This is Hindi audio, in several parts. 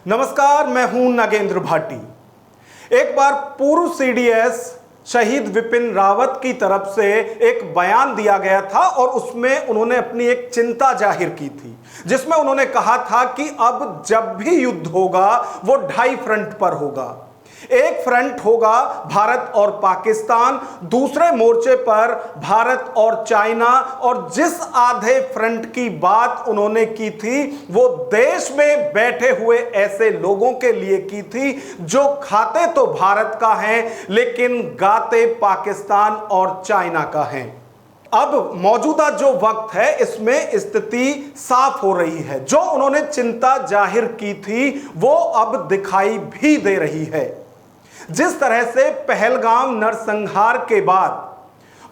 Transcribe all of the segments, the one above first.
नमस्कार, मैं हूं नागेंद्र भाटी। एक बार पूर्व सीडीएस शहीद विपिन रावत की तरफ से एक बयान दिया गया था और उसमें उन्होंने अपनी एक चिंता जाहिर की थी, जिसमें उन्होंने कहा था कि अब जब भी युद्ध होगा वो 2 फ्रंट पर होगा। एक फ्रंट होगा भारत और पाकिस्तान, दूसरे मोर्चे पर भारत और चाइना, और जिस आधे फ्रंट की बात उन्होंने की थी वो देश में बैठे हुए ऐसे लोगों के लिए की थी जो खाते तो भारत का है लेकिन गाते पाकिस्तान और चाइना का है। अब मौजूदा जो वक्त है इसमें स्थिति साफ हो रही है। जो उन्होंने चिंता जाहिर की थी वो अब दिखाई भी दे रही है। जिस तरह से पहलगाम नरसंहार के बाद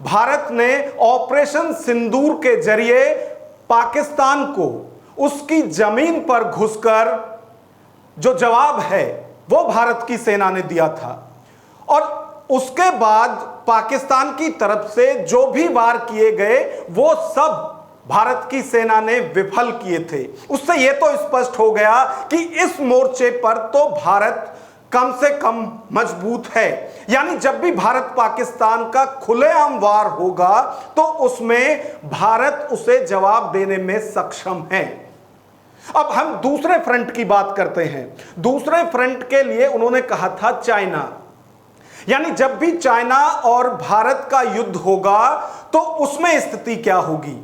भारत ने ऑपरेशन सिंदूर के जरिए पाकिस्तान को उसकी जमीन पर घुसकर जो जवाब है वो भारत की सेना ने दिया था, और उसके बाद पाकिस्तान की तरफ से जो भी वार किए गए वो सब भारत की सेना ने विफल किए थे। उससे यह तो स्पष्ट हो गया कि इस मोर्चे पर तो भारत कम से कम मजबूत है। यानी जब भी भारत पाकिस्तान का खुलेआम वार होगा तो उसमें भारत उसे जवाब देने में सक्षम है। अब हम दूसरे फ्रंट की बात करते हैं। दूसरे फ्रंट के लिए उन्होंने कहा था चाइना। यानी जब भी चाइना और भारत का युद्ध होगा तो उसमें स्थिति क्या होगी।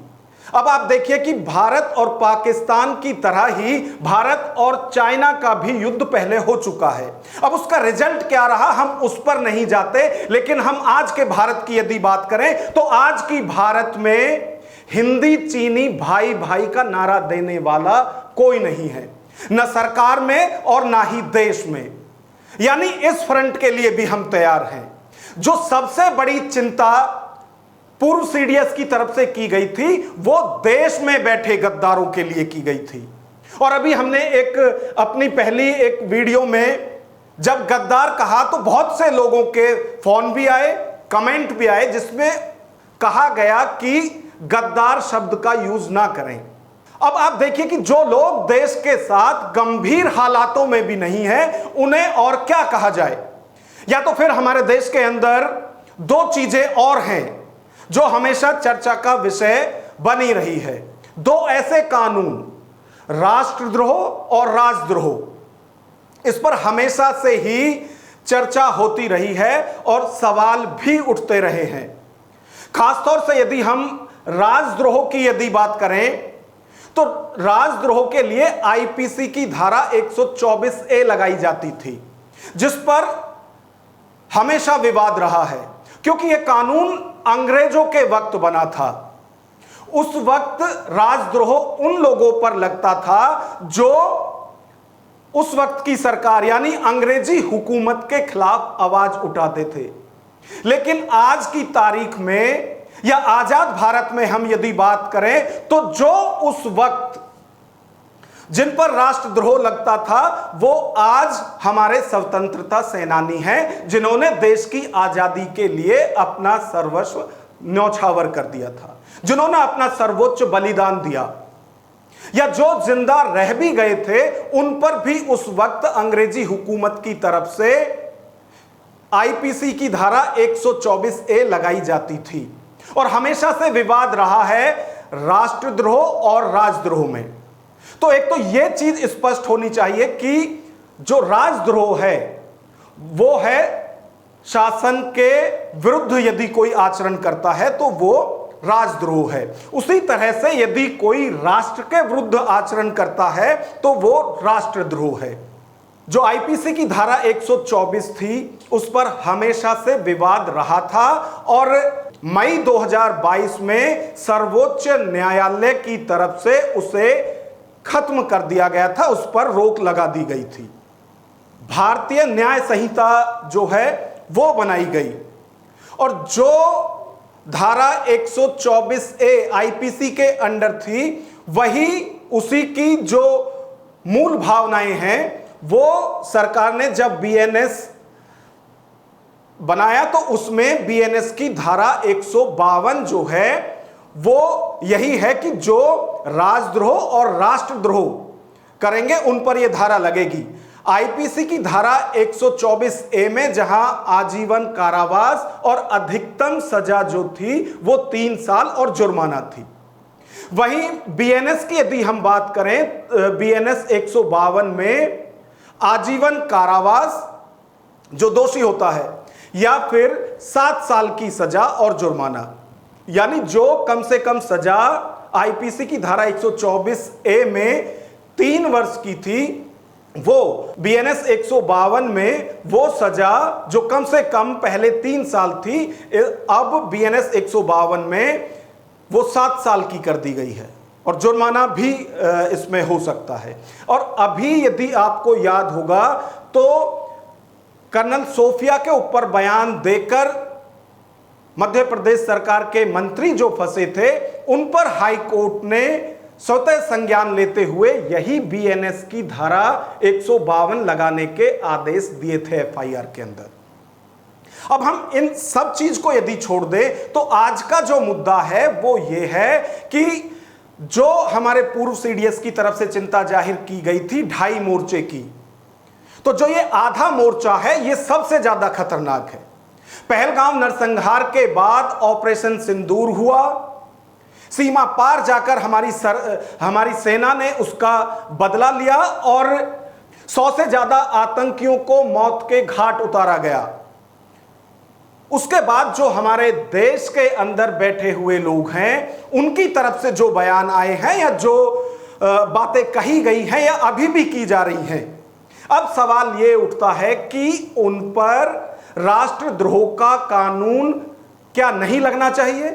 अब आप देखिए कि भारत और पाकिस्तान की तरह ही भारत और चाइना का भी युद्ध पहले हो चुका है। अब उसका रिजल्ट क्या रहा हम उस पर नहीं जाते, लेकिन हम आज के भारत की यदि बात करें तो आज की भारत में हिंदी चीनी भाई भाई का नारा देने वाला कोई नहीं है, न सरकार में और ना ही देश में। यानी इस फ्रंट के लिए भी हम तैयार हैं। जो सबसे बड़ी चिंता पूर्व सीडीएस की तरफ से की गई थी वो देश में बैठे गद्दारों के लिए की गई थी। और अभी हमने अपनी पहली एक वीडियो में जब गद्दार कहा तो बहुत से लोगों के फोन भी आए, कमेंट भी आए, जिसमें कहा गया कि गद्दार शब्द का यूज ना करें। अब आप देखिए कि जो लोग देश के साथ गंभीर हालातों में भी नहीं है उन्हें और क्या कहा जाए। या तो फिर हमारे देश के अंदर 2 चीजें और हैं जो हमेशा चर्चा का विषय बनी रही है। 2 ऐसे कानून, राष्ट्रद्रोह और राजद्रोह, इस पर हमेशा से ही चर्चा होती रही है और सवाल भी उठते रहे हैं। खासतौर से यदि हम राजद्रोह की यदि बात करें तो राजद्रोह के लिए आईपीसी की धारा 124A लगाई जाती थी, जिस पर हमेशा विवाद रहा है, क्योंकि यह कानून अंग्रेजों के वक्त बना था। उस वक्त राजद्रोह उन लोगों पर लगता था जो उस वक्त की सरकार यानी अंग्रेजी हुकूमत के खिलाफ आवाज उठाते थे। लेकिन आज की तारीख में या आजाद भारत में हम यदि बात करें तो जो उस वक्त जिन पर राष्ट्रद्रोह लगता था वो आज हमारे स्वतंत्रता सेनानी हैं, जिन्होंने देश की आजादी के लिए अपना सर्वस्व न्यौछावर कर दिया था, जिन्होंने अपना सर्वोच्च बलिदान दिया। या जो जिंदा रह भी गए थे उन पर भी उस वक्त अंग्रेजी हुकूमत की तरफ से आईपीसी की धारा 124A लगाई जाती थी। और हमेशा से विवाद रहा है राष्ट्रद्रोह और राजद्रोह में। तो एक तो यह चीज स्पष्ट होनी चाहिए कि जो राजद्रोह है वो है शासन के विरुद्ध यदि कोई आचरण करता है तो वो राजद्रोह है। उसी तरह से यदि कोई राष्ट्र के विरुद्ध आचरण करता है तो वो राष्ट्रद्रोह है। जो आईपीसी की धारा 124 थी उस पर हमेशा से विवाद रहा था और मई 2022 में सर्वोच्च न्यायालय की तरफ से उसे खत्म कर दिया गया था, उस पर रोक लगा दी गई थी। भारतीय न्याय संहिता जो है वो बनाई गई और जो धारा 124A आईपीसी के अंडर थी वही उसी की जो मूल भावनाएं हैं वो सरकार ने जब बीएनएस बनाया तो उसमें बीएनएस की धारा 152 जो है वो यही है कि जो राजद्रोह और राष्ट्रद्रोह करेंगे उन पर यह धारा लगेगी। आईपीसी की धारा 124 ए में जहां आजीवन कारावास और अधिकतम सजा जो थी वो 3 साल और जुर्माना थी, वहीं बीएनएस की यदि हम बात करें, बीएनएस 152 में आजीवन कारावास जो दोषी होता है या फिर 7 साल की सजा और जुर्माना, यानी जो कम से कम सजा आईपीसी की धारा 124 ए में 3 वर्ष की थी, वो बीएनएस 152 में वो सजा जो कम से कम पहले 3 साल थी, अब बीएनएस 152 में वो 7 साल की कर दी गई है और जुर्माना भी इसमें हो सकता है। और अभी यदि आपको याद होगा तो कर्नल सोफिया के ऊपर बयान देकर मध्य प्रदेश सरकार के मंत्री जो फंसे थे, उन पर हाई कोर्ट ने स्वतः संज्ञान लेते हुए यही बीएनएस की धारा 152 लगाने के आदेश दिए थे एफआईआर के अंदर। अब हम इन सब चीज को यदि छोड़ दें तो आज का जो मुद्दा है वो ये है कि जो हमारे पूर्व सीडीएस की तरफ से चिंता जाहिर की गई थी 2.5 मोर्चे की, तो जो ये आधा मोर्चा है ये सबसे ज्यादा खतरनाक है। पहलगाम नरसंहार के बाद ऑपरेशन सिंदूर हुआ, सीमा पार जाकर हमारी सेना ने उसका बदला लिया और 100 से ज्यादा आतंकियों को मौत के घाट उतारा गया। उसके बाद जो हमारे देश के अंदर बैठे हुए लोग हैं, उनकी तरफ से जो बयान आए हैं या जो बातें कही गई हैं या अभी भी की जा रही हैं, अब सवाल यह उठता है कि उन पर राष्ट्रद्रोह का कानून क्या नहीं लगना चाहिए?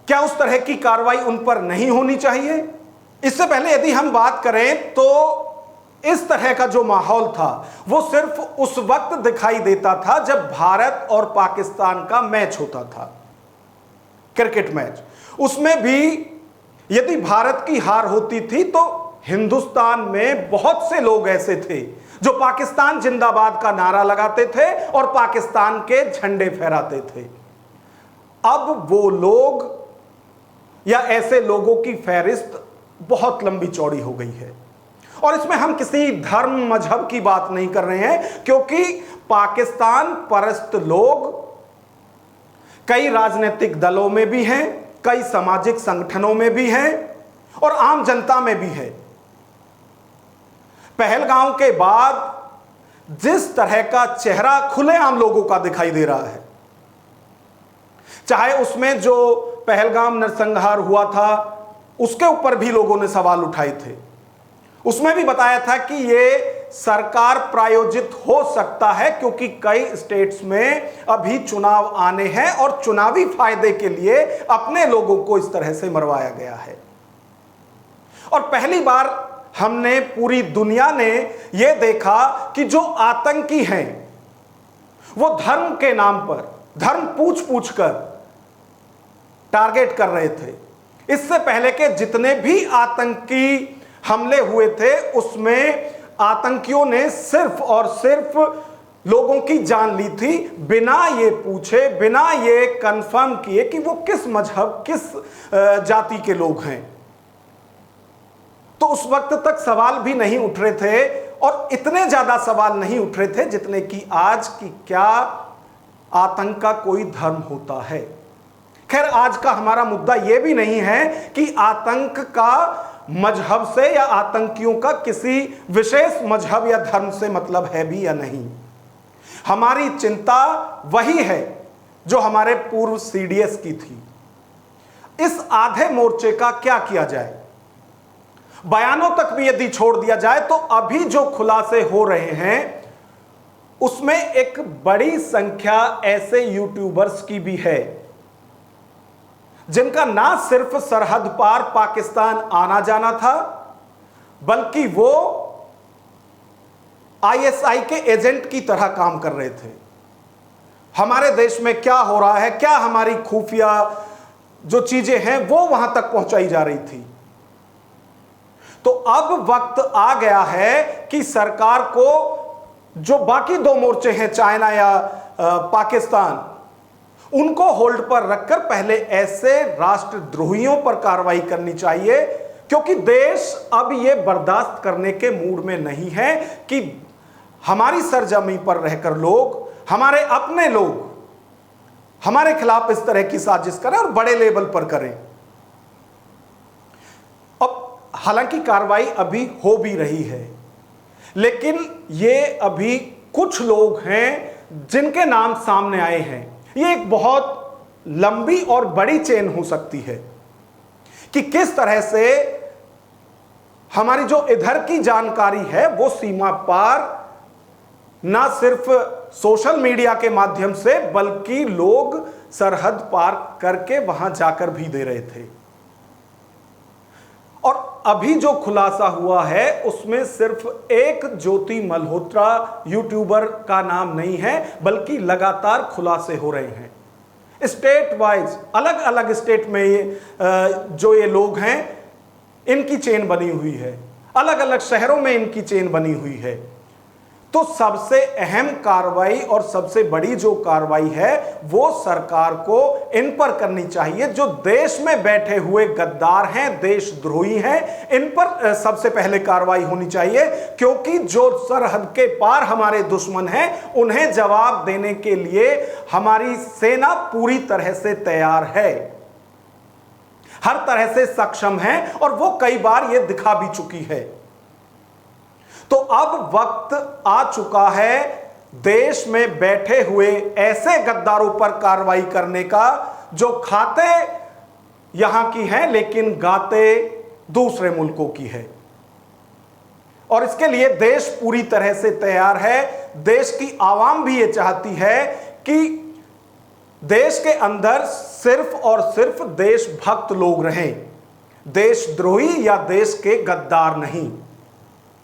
क्या उस तरह की कार्रवाई उन पर नहीं होनी चाहिए? इससे पहले यदि हम बात करें तो इस तरह का जो माहौल था वो सिर्फ उस वक्त दिखाई देता था जब भारत और पाकिस्तान का मैच होता था, क्रिकेट मैच। उसमें भी यदि भारत की हार होती थी तो हिंदुस्तान में बहुत से लोग ऐसे थे जो पाकिस्तान जिंदाबाद का नारा लगाते थे और पाकिस्तान के झंडे फहराते थे। अब वो लोग या ऐसे लोगों की फहरिस्त बहुत लंबी चौड़ी हो गई है और इसमें हम किसी धर्म मजहब की बात नहीं कर रहे हैं, क्योंकि पाकिस्तान परस्त लोग कई राजनीतिक दलों में भी हैं, कई सामाजिक संगठनों में भी हैं और आम जनता में भी है। पहलगाम के बाद जिस तरह का चेहरा खुलेआम लोगों का दिखाई दे रहा है, चाहे उसमें जो पहलगाम नरसंहार हुआ था उसके ऊपर भी लोगों ने सवाल उठाए थे, उसमें भी बताया था कि यह सरकार प्रायोजित हो सकता है क्योंकि कई स्टेट्स में अभी चुनाव आने हैं और चुनावी फायदे के लिए अपने लोगों को इस तरह से मरवाया गया है। और पहली बार हमने, पूरी दुनिया ने यह देखा कि जो आतंकी हैं वो धर्म के नाम पर, धर्म पूछ पूछ कर टारगेट कर रहे थे। इससे पहले के जितने भी आतंकी हमले हुए थे उसमें आतंकियों ने सिर्फ और सिर्फ लोगों की जान ली थी, बिना ये पूछे, बिना ये कंफर्म किए कि वो किस मजहब, किस जाति के लोग हैं। तो उस वक्त तक सवाल भी नहीं उठ रहे थे और इतने ज्यादा सवाल नहीं उठ रहे थे जितने कि आज की क्या आतंक का कोई धर्म होता है। खैर, आज का हमारा मुद्दा यह भी नहीं है कि आतंक का मजहब से या आतंकियों का किसी विशेष मजहब या धर्म से मतलब है भी या नहीं। हमारी चिंता वही है जो हमारे पूर्व सीडीएस की थी। इस आधे मोर्चे का क्या किया जाए? बयानों तक भी यदि छोड़ दिया जाए तो अभी जो खुलासे हो रहे हैं उसमें एक बड़ी संख्या ऐसे यूट्यूबर्स की भी है जिनका ना सिर्फ सरहद पार पाकिस्तान आना जाना था, बल्कि वो आईएसआई के एजेंट की तरह काम कर रहे थे। हमारे देश में क्या हो रहा है, क्या हमारी खुफिया जो चीजें हैं वो वहां तक पहुंचाई जा रही थी। तो अब वक्त आ गया है कि सरकार को जो बाकी 2 मोर्चे हैं, चाइना या पाकिस्तान, उनको होल्ड पर रखकर पहले ऐसे राष्ट्रद्रोहियों पर कार्रवाई करनी चाहिए, क्योंकि देश अब यह बर्दाश्त करने के मूड में नहीं है कि हमारी सरजमी पर रहकर लोग, हमारे अपने लोग हमारे खिलाफ इस तरह की साजिश करें और बड़े लेवल पर करें। अब हालांकि कार्रवाई अभी हो भी रही है, लेकिन ये अभी कुछ लोग हैं जिनके नाम सामने आए हैं। ये एक बहुत लंबी और बड़ी चेन हो सकती है कि किस तरह से हमारी जो इधर की जानकारी है वो सीमा पार ना सिर्फ सोशल मीडिया के माध्यम से, बल्कि लोग सरहद पार करके वहां जाकर भी दे रहे थे। और अभी जो खुलासा हुआ है उसमें सिर्फ एक ज्योति मल्होत्रा यूट्यूबर का नाम नहीं है, बल्कि लगातार खुलासे हो रहे हैं। स्टेट वाइज अलग अलग स्टेट में जो ये लोग हैं इनकी चेन बनी हुई है, अलग अलग शहरों में इनकी चेन बनी हुई है। तो सबसे अहम कार्रवाई और सबसे बड़ी जो कार्रवाई है वो सरकार को इन पर करनी चाहिए। जो देश में बैठे हुए गद्दार हैं, देशद्रोही हैं, इन पर सबसे पहले कार्रवाई होनी चाहिए, क्योंकि जो सरहद के पार हमारे दुश्मन हैं उन्हें जवाब देने के लिए हमारी सेना पूरी तरह से तैयार है, हर तरह से सक्षम है और वो कई बार ये दिखा भी चुकी है। तो अब वक्त आ चुका है देश में बैठे हुए ऐसे गद्दारों पर कार्रवाई करने का जो खाते यहां की हैं लेकिन गाते दूसरे मुल्कों की है। और इसके लिए देश पूरी तरह से तैयार है। देश की आवाम भी ये चाहती है कि देश के अंदर सिर्फ और सिर्फ देशभक्त लोग रहें, देशद्रोही या देश के गद्दार नहीं।